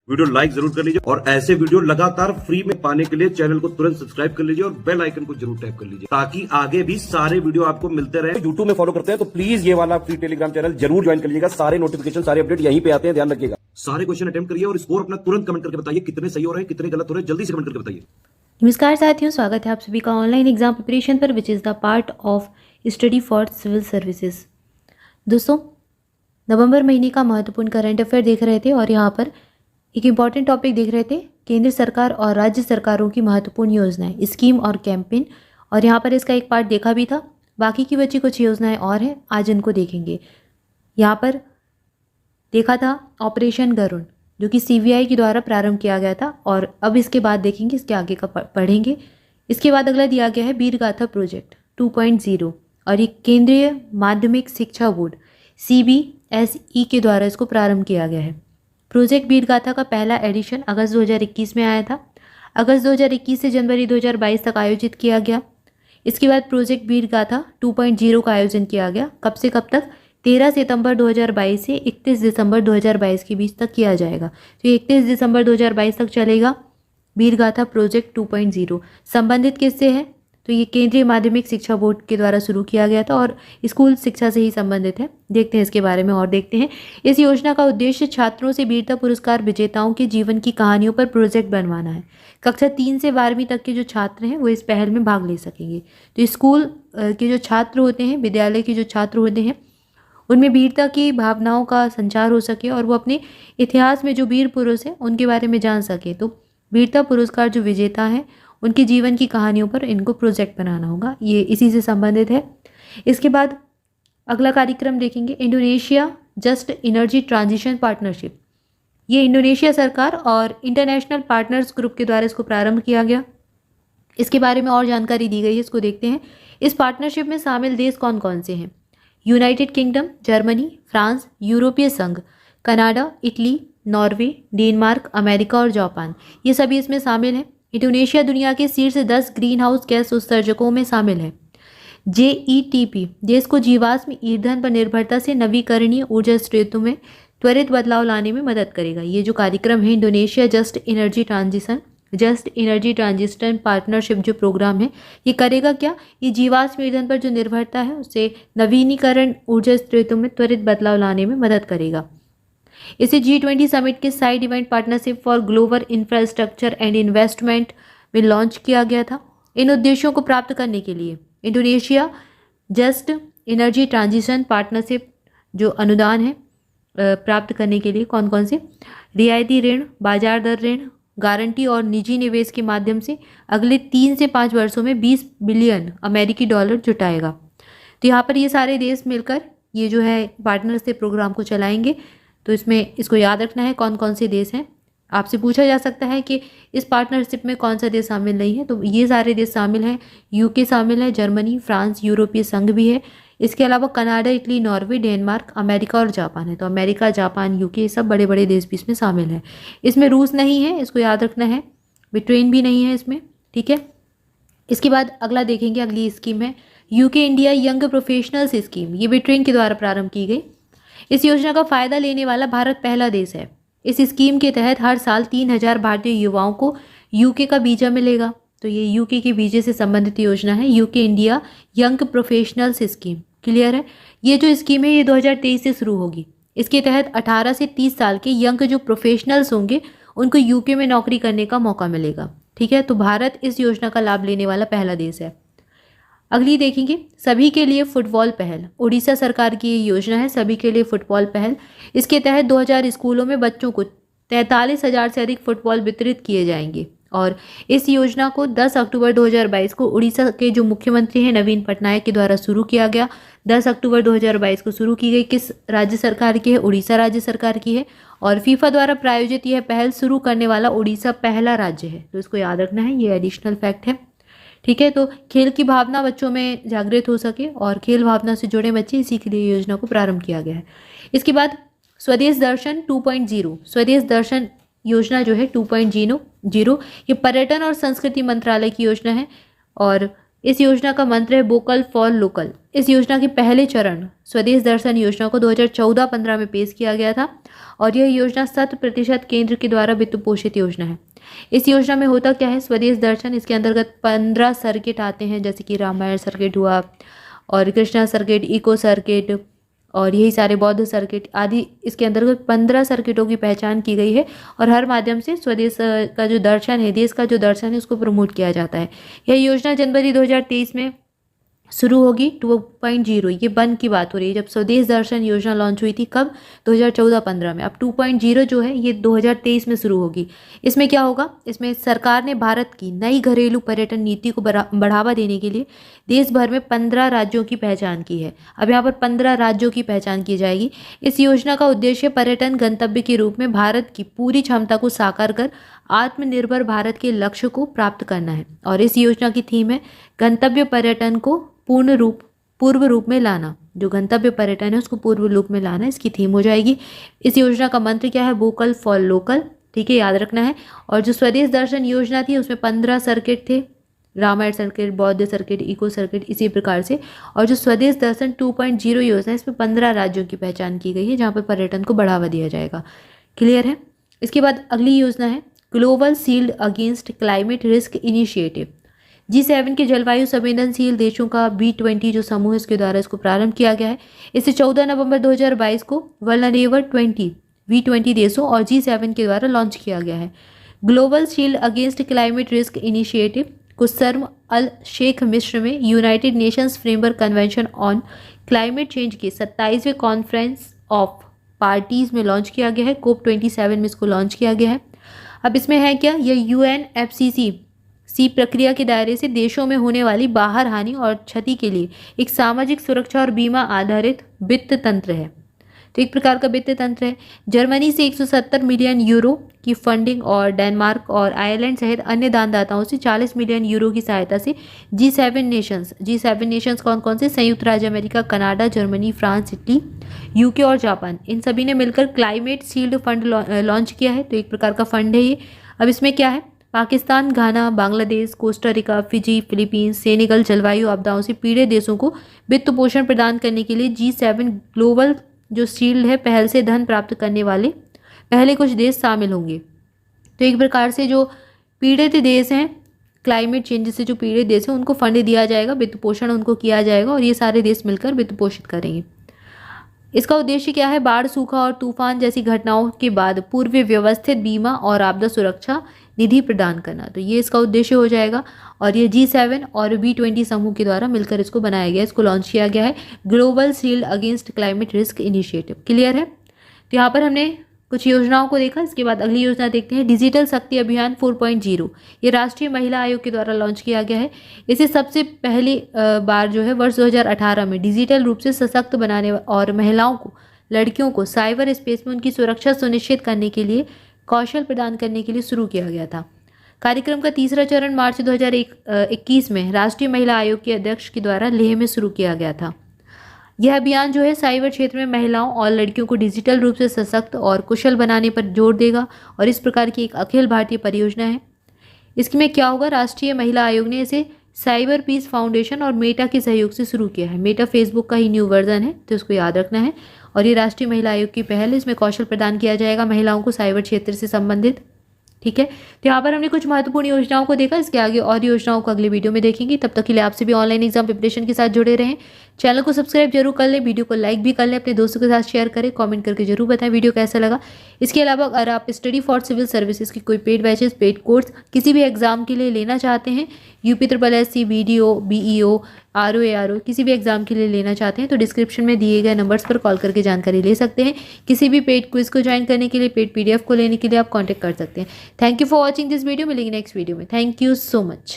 Video like जरूर कर लीजिए और ऐसे वीडियो लगातार फ्री में पाने के लिए चैनल को तुरंत सब्सक्राइब कर लीजिए और बेल आइकन को जरूर टैप कर लीजिए ताकि आगे भी सारे वीडियो आपको मिलते रहे। यूट्यूब में फॉलो करते हैं तो प्लीज ये वाला फ्री टेलीग्राम चैनल जरूर ज्वाइन कर लीजिएगा। सारे नोटिफिकेशन सारे अपडेट यहीं पे आते हैं, ध्यान रखिएगा। सारे क्वेश्चन अटेम्प्ट करिए और स्कोर अपना तुरंत कमेंट करके बताइए कितने सही हो रहे हैं कितने गलत हो रहे हैं, जल्दी से कमेंट करके बताइए। नमस्कार साथियों, स्वागत है आप सभी का ऑनलाइन एग्जाम प्रिपरेशन पर which is the part of study for civil services. दोस्तों, नवंबर महीने का महत्वपूर्ण करंट अफेयर देख रहे थे और यहाँ पर एक इम्पॉर्टेंट टॉपिक देख रहे थे, केंद्र सरकार और राज्य सरकारों की महत्वपूर्ण योजनाएं, स्कीम और कैंपेन। और यहाँ पर इसका एक पार्ट देखा भी था, बाकी की बची कुछ योजनाएं और हैं, आज इनको देखेंगे। यहाँ पर देखा था ऑपरेशन गरुड़, जो कि CBI के द्वारा प्रारंभ किया गया था, और अब इसके बाद देखेंगे, इसके आगे का पढ़ेंगे। इसके बाद अगला दिया गया है वीर गाथा प्रोजेक्ट 2.0 और ये केंद्रीय माध्यमिक शिक्षा बोर्ड CBSE के द्वारा इसको प्रारंभ किया गया है। प्रोजेक्ट वीर गाथा का पहला एडिशन अगस्त 2021 में आया था। अगस्त 2021 से जनवरी 2022 तक आयोजित किया गया। इसके बाद प्रोजेक्ट वीर गाथा 2.0 का आयोजन किया गया। कब से कब तक? 13 सितंबर 2022 से 31 दिसंबर 2022 के बीच तक किया जाएगा। तो 31 दिसंबर 2022 तक चलेगा वीर गाथा प्रोजेक्ट 2.0। संबंधित किससे है? तो ये केंद्रीय माध्यमिक शिक्षा बोर्ड के द्वारा शुरू किया गया था और स्कूल शिक्षा से ही संबंधित है। देखते हैं इसके बारे में और देखते हैं। इस योजना का उद्देश्य छात्रों से वीरता पुरस्कार विजेताओं के जीवन की कहानियों पर प्रोजेक्ट बनवाना है। कक्षा 3 से 12वीं तक के जो छात्र हैं वो इस पहल में भाग ले सकेंगे। तो स्कूल के जो छात्र होते हैं, विद्यालय के जो छात्र होते हैं, उनमें वीरता की भावनाओं का संचार हो सके और वो अपने इतिहास में जो वीर पुरुष हैं उनके बारे में जान सके। तो वीरता पुरस्कार जो विजेता हैं उनके जीवन की कहानियों पर इनको प्रोजेक्ट बनाना होगा, ये इसी से संबंधित है। इसके बाद अगला कार्यक्रम देखेंगे, Indonesia just energy transition partnership. ये इंडोनेशिया सरकार और इंटरनेशनल पार्टनर्स ग्रुप के द्वारा इसको प्रारंभ किया गया। इसके बारे में और जानकारी दी गई है, इसको देखते हैं। इस पार्टनरशिप में शामिल देश कौन कौन से हैं? यूनाइटेड किंगडम, जर्मनी, फ्रांस, यूरोपीय संघ, Canada, Italy, Norway, Denmark, America और जापान, ये सभी इसमें शामिल हैं। इंडोनेशिया दुनिया के शीर्ष 10 ग्रीन हाउस गैस उत्सर्जकों में शामिल है। JETP देश को जीवाश्म ईंधन पर निर्भरता से नवीकरणीय ऊर्जा स्रोतों में त्वरित बदलाव लाने में मदद करेगा। ये जो कार्यक्रम है Indonesia just energy transition partnership जो प्रोग्राम है, ये करेगा क्या? ये जीवाश्म ईंधन पर जो निर्भरता है उससे नवीनीकरण ऊर्जा स्रोतों में त्वरित बदलाव लाने में मदद करेगा। इसे G20 समिट के side event partnership for global infrastructure and investment में लॉन्च किया गया था। इन उद्देश्यों को प्राप्त करने के लिए Indonesia just energy transition partnership जो अनुदान है प्राप्त करने के लिए कौन कौन से? रियायती ऋण, बाजार दर ऋण, गारंटी और निजी निवेश के माध्यम से अगले 3 से 5 वर्षों में 20 बिलियन अमेरिकी डॉलर जुटाएगा। तो यहाँ पर ये सारे देश मिलकर ये जो है पार्टनरशिप प्रोग्राम को चलाएंगे। तो इसमें इसको याद रखना है कौन कौन से देश हैं। आपसे पूछा जा सकता है कि इस पार्टनरशिप में कौन सा देश शामिल नहीं है, तो ये सारे देश शामिल हैं। UK शामिल है, जर्मनी, फ्रांस, यूरोपीय संघ भी है। इसके अलावा Canada, Italy, Norway, Denmark, America और जापान है। तो अमेरिका, जापान, UK सब बड़े बड़े देश भी इसमें शामिल हैं। इसमें रूस नहीं है, इसको याद रखना है। ब्रिटेन भी नहीं है इसमें, ठीक है। इसके बाद अगला देखेंगे, अगली स्कीम है UK India young professionals scheme. ये ब्रिटेन के द्वारा प्रारंभ की गई। इस योजना का फायदा लेने वाला भारत पहला देश है। इस स्कीम के तहत हर साल 3000 भारतीय युवाओं को UK का वीजा मिलेगा। तो ये UK के वीजे से संबंधित योजना है, UK India young professionals scheme. Clear है? ये जो स्कीम है ये 2023 से शुरू होगी। इसके तहत 18 से 30 साल के यंग जो प्रोफेशनल्स होंगे उनको UK में नौकरी करने का मौका मिलेगा, ठीक है। तो भारत इस योजना का लाभ लेने वाला पहला देश है। अगली देखेंगे, सभी के लिए फुटबॉल पहल। उड़ीसा सरकार की ये योजना है, सभी के लिए फुटबॉल पहल। इसके तहत 2000 स्कूलों में बच्चों को 43,000 से अधिक फुटबॉल वितरित किए जाएंगे। और इस योजना को 10 अक्टूबर 2022 को उड़ीसा के जो मुख्यमंत्री हैं नवीन पटनायक के द्वारा शुरू किया गया। 10 अक्टूबर 2022 को शुरू की गई। किस राज्य सरकार की है? उड़ीसा राज्य सरकार की है। और फीफा द्वारा प्रायोजित यह पहल शुरू करने वाला उड़ीसा पहला राज्य है। तो इसको याद रखना है, ये एडिशनल फैक्ट है, ठीक है। तो खेल की भावना बच्चों में जागृत हो सके और खेल भावना से जुड़े बच्चे, इसी के लिए योजना को प्रारंभ किया गया है। इसके बाद स्वदेश दर्शन 2.0, स्वदेश दर्शन योजना जो है 2.0, ये पर्यटन और संस्कृति मंत्रालय की योजना है और इस योजना का मंत्र है वोकल फॉर लोकल। इस योजना के पहले चरण स्वदेश दर्शन योजना को 2014-15 में पेश किया गया था और यह योजना 100% केंद्र के द्वारा वित्त पोषित योजना है। इस योजना में होता क्या है, स्वदेश दर्शन, इसके अंतर्गत 15 सर्किट आते हैं, जैसे कि रामायण सर्किट हुआ और कृष्णा सर्किट, इको सर्किट और यही सारे बौद्ध सर्किट आदि। इसके अंतर्गत 15 सर्किटों की पहचान की गई है और हर माध्यम से स्वदेश का जो दर्शन है, देश का जो दर्शन है, उसको प्रमोट किया जाता है। यह योजना जनवरी 2023 में शुरू होगी। 2.0 ये वन की बात हो रही है। जब स्वदेश दर्शन योजना लॉन्च हुई थी कब, 2014-15 में। अब 2.0 जो है ये 2023 में शुरू होगी। इसमें क्या होगा, इसमें सरकार ने भारत की नई घरेलू पर्यटन नीति को बढ़ावा देने के लिए देश भर में 15 राज्यों की पहचान की है। अब यहाँ पर 15 राज्यों की पहचान की जाएगी। इस योजना का उद्देश्य पर्यटन गंतव्य के रूप में भारत की पूरी क्षमता को साकार कर आत्मनिर्भर भारत के लक्ष्य को प्राप्त करना है। और इस योजना की थीम है गंतव्य पर्यटन को पूर्व रूप में लाना। जो गंतव्य पर्यटन है उसको पूर्व रूप में लाना इसकी थीम हो जाएगी। इस योजना का मंत्र क्या है, वोकल फॉर लोकल, ठीक है, याद रखना है। और जो स्वदेश दर्शन योजना थी उसमें 15 सर्किट थे, रामायण सर्किट, बौद्ध सर्किट, इको सर्किट, इसी प्रकार से। और जो स्वदेश दर्शन 2.0 योजना है इसमें 15 राज्यों की पहचान की गई है जहाँ पर पर्यटन को बढ़ावा दिया जाएगा। क्लियर है। इसके बाद अगली योजना है global shield against climate risk initiative. G7 के जलवायु संवेदनशील देशों का B20 जो समूह है इसके द्वारा इसको प्रारंभ किया गया है। इसे 14 नवंबर 2022 को वल्नरेबल V20 देशों और G7 के द्वारा लॉन्च किया गया है। Global shield against climate risk initiative को शर्म अल शेख मिस्र में United Nations framework convention on climate change के 27वें कॉन्फ्रेंस ऑफ पार्टीज में लॉन्च किया गया है। COP27 में इसको लॉन्च किया गया है। अब इसमें है क्या, यह UNFCCC प्रक्रिया के दायरे से देशों में होने वाली बाहर हानि और क्षति के लिए एक सामाजिक सुरक्षा और बीमा आधारित वित्त तंत्र है। तो एक प्रकार का वित्त तंत्र है। जर्मनी से 170 मिलियन यूरो की फंडिंग और डेनमार्क और आयरलैंड सहित अन्य दानदाताओं से 40 मिलियन यूरो की सहायता से G7 नेशंस कौन कौन से, संयुक्त राज्य America, Canada, Germany, France, Italy, UK और जापान, इन सभी ने मिलकर क्लाइमेट शील्ड फंड लॉन्च किया है। तो एक प्रकार का फंड है ये। अब इसमें क्या है, Pakistan, Ghana, Bangladesh, Costa Rica, Fiji, Philippines, Senegal जलवायु आपदाओं से पीड़ित देशों को वित्त पोषण प्रदान करने के लिए G7 ग्लोबल जो शील्ड है पहल से धन प्राप्त करने वाले पहले कुछ देश शामिल होंगे। तो एक प्रकार से जो पीड़ित देश हैं, क्लाइमेट चेंज से जो पीड़ित देश हैं, उनको फंड दिया जाएगा, वित्त पोषण उनको किया जाएगा और ये सारे देश मिलकर वित्त पोषित करेंगे। इसका उद्देश्य क्या है, बाढ़, सूखा और तूफान जैसी घटनाओं के बाद पूर्व व्यवस्थित बीमा और आपदा सुरक्षा निधि प्रदान करना। तो ये इसका उद्देश्य हो जाएगा और ये G7 और B20 समूह के द्वारा मिलकर इसको बनाया गया, इसको लॉन्च किया गया है, global shield against climate risk initiative. Clear है। तो यहाँ पर हमने कुछ योजनाओं को देखा। इसके बाद अगली योजना देखते हैं, डिजिटल शक्ति अभियान 4.0। ये राष्ट्रीय महिला आयोग के द्वारा लॉन्च किया गया है। इसे सबसे पहली बार जो है वर्ष 2018 में डिजिटल रूप से सशक्त बनाने और महिलाओं को, लड़कियों को साइबर स्पेस में उनकी सुरक्षा सुनिश्चित करने के लिए कौशल प्रदान करने के लिए शुरू किया गया था। कार्यक्रम का तीसरा चरण मार्च 2021 में राष्ट्रीय महिला आयोग के अध्यक्ष के द्वारा लेह में शुरू किया गया था। यह अभियान जो है साइबर क्षेत्र में महिलाओं और लड़कियों को डिजिटल रूप से सशक्त और कुशल बनाने पर जोर देगा और इस प्रकार की एक अखिल भारतीय परियोजना है। इसमें क्या होगा, राष्ट्रीय महिला आयोग ने इसे साइबर पीस फाउंडेशन और मेटा के सहयोग से शुरू किया है। मेटा फेसबुक का ही न्यू वर्जन है, तो इसको याद रखना है। और ये राष्ट्रीय महिला आयोग की पहल है। इसमें कौशल प्रदान किया जाएगा महिलाओं को साइबर क्षेत्र से संबंधित। ठीक है, तो यहाँ पर हमने कुछ महत्वपूर्ण योजनाओं को देखा। इसके आगे और योजनाओं को अगले वीडियो में देखेंगे। तब तक के लिए आपसे भी ऑनलाइन एग्जाम प्रिपरेशन के साथ जुड़े रहें। चैनल को सब्सक्राइब जरूर कर लें, वीडियो को लाइक भी कर लें, अपने दोस्तों के साथ शेयर करें, कमेंट करके जरूर बताएं वीडियो कैसा लगा। इसके अलावा अगर आप स्टडी फॉर सिविल सर्विसेज की कोई पेड बैचेस, पेड कोर्स किसी भी एग्जाम के लिए लेना चाहते हैं, UPSSC, BDO, BEO, RO किसी भी एग्जाम के लिए लेना चाहते हैं तो डिस्क्रिप्शन में दिए गए नंबर्स पर कॉल करके जानकारी ले सकते हैं। किसी भी पेड क्विज को ज्वाइन करने के लिए, पेड PDF को लेने के लिए आप कॉन्टैक्ट कर सकते हैं। Thank you for watching this video. मिलेंगे नेक्स्ट वीडियो में। Thank you so much.